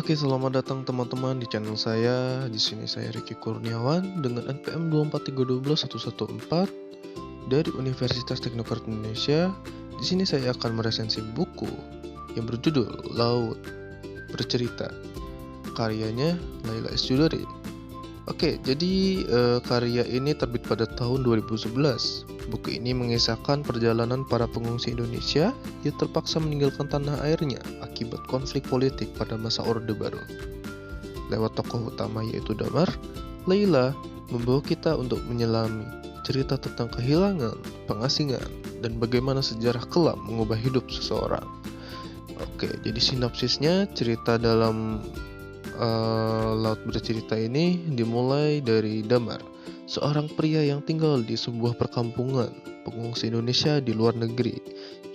Oke, selamat datang teman-teman di channel saya. Di sini saya Ricky Kurniawan dengan NPM 2432114 dari Universitas Teknokart Indonesia. Di sini saya akan meresensi buku yang berjudul Laut Bercerita, karyanya Laila S. Chudori. Oke, jadi karya ini terbit pada tahun 2011. Buku ini mengisahkan perjalanan para pengungsi Indonesia yang terpaksa meninggalkan tanah airnya akibat konflik politik pada masa Orde Baru. Lewat tokoh utama yaitu Damar, Laila membawa kita untuk menyelami cerita tentang kehilangan, pengasingan, dan bagaimana sejarah kelam mengubah hidup seseorang. Oke, jadi sinopsisnya cerita dalam Laut Bercerita ini dimulai dari Damar, seorang pria yang tinggal di sebuah perkampungan pengungsi Indonesia di luar negeri.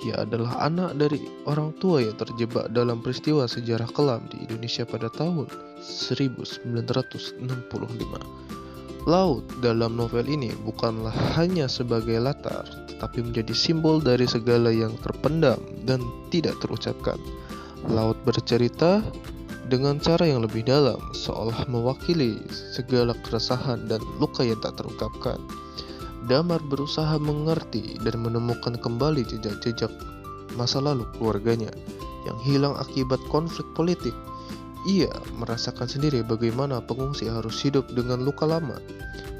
Ia adalah anak dari orang tua yang terjebak dalam peristiwa sejarah kelam di Indonesia pada tahun 1965. Laut dalam novel ini bukanlah hanya sebagai latar, tetapi menjadi simbol dari segala yang terpendam dan tidak terucapkan. Laut bercerita dengan cara yang lebih dalam, seolah mewakili segala keresahan dan luka yang tak terungkapkan. Damar berusaha mengerti dan menemukan kembali jejak-jejak masa lalu keluarganya yang hilang akibat konflik politik. Ia merasakan sendiri bagaimana pengungsi harus hidup dengan luka lama,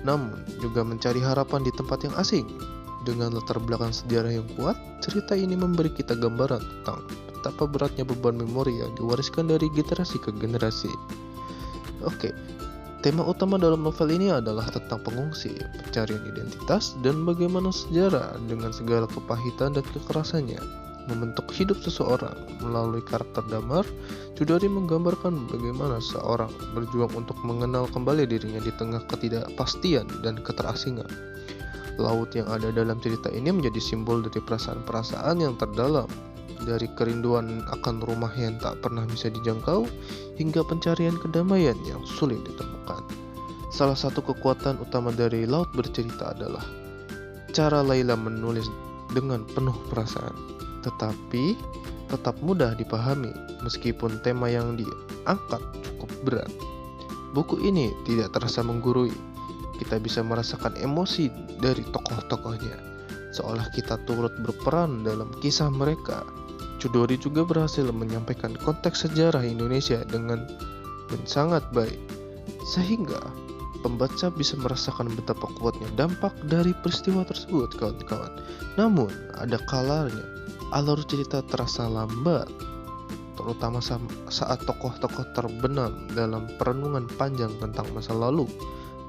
namun juga mencari harapan di tempat yang asing. Dengan latar belakang sejarah yang kuat, cerita ini memberi kita gambaran tentang betapa beratnya beban memori yang diwariskan dari generasi ke generasi. Oke, tema utama dalam novel ini adalah tentang pengungsi, pencarian identitas, dan bagaimana sejarah dengan segala kepahitan dan kekerasannya membentuk hidup seseorang. Melalui karakter Damar, Chudori menggambarkan bagaimana seorang berjuang untuk mengenal kembali dirinya di tengah ketidakpastian dan keterasingan. Laut yang ada dalam cerita ini menjadi simbol dari perasaan-perasaan yang terdalam, dari kerinduan akan rumah yang tak pernah bisa dijangkau hingga pencarian kedamaian yang sulit ditemukan. Salah satu kekuatan utama dari Laut Bercerita adalah cara Laila menulis dengan penuh perasaan, tetapi tetap mudah dipahami meskipun tema yang diangkat cukup berat. Buku ini tidak terasa menggurui. Kita bisa merasakan emosi dari tokoh-tokohnya, seolah kita turut berperan dalam kisah mereka. Chudori juga berhasil menyampaikan konteks sejarah Indonesia dengan sangat baik, sehingga pembaca bisa merasakan betapa kuatnya dampak dari peristiwa tersebut, kawan-kawan. Namun, ada kalanya alur cerita terasa lambat, terutama saat tokoh-tokoh terbenam dalam perenungan panjang tentang masa lalu.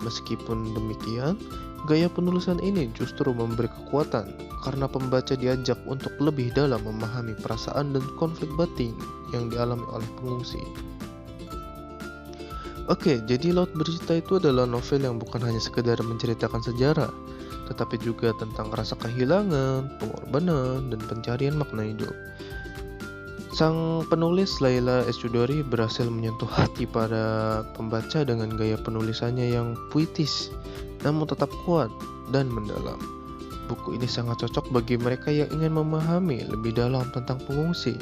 Meskipun demikian, gaya penulisan ini justru memberi kekuatan karena pembaca diajak untuk lebih dalam memahami perasaan dan konflik batin yang dialami oleh pengungsi. Oke, jadi Laut Bercerita itu adalah novel yang bukan hanya sekedar menceritakan sejarah, tetapi juga tentang rasa kehilangan, pengorbanan, dan pencarian makna hidup. Sang penulis Laila S. Chudori berhasil menyentuh hati para pembaca dengan gaya penulisannya yang puitis, namun tetap kuat dan mendalam. Buku ini sangat cocok bagi mereka yang ingin memahami lebih dalam tentang pengungsi,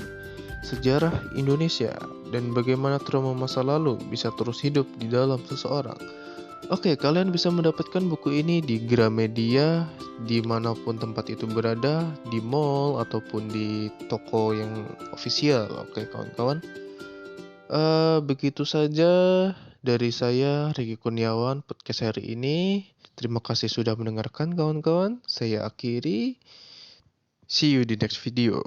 sejarah Indonesia, dan bagaimana trauma masa lalu bisa terus hidup di dalam seseorang. Oke, kalian bisa mendapatkan buku ini di Gramedia, dimanapun tempat itu berada, di mall ataupun di toko yang official. Oke, kawan-kawan. Begitu saja dari saya, Ricky Kurniawan, podcast hari ini. Terima kasih sudah mendengarkan, kawan-kawan. Saya akhiri. See you di next video.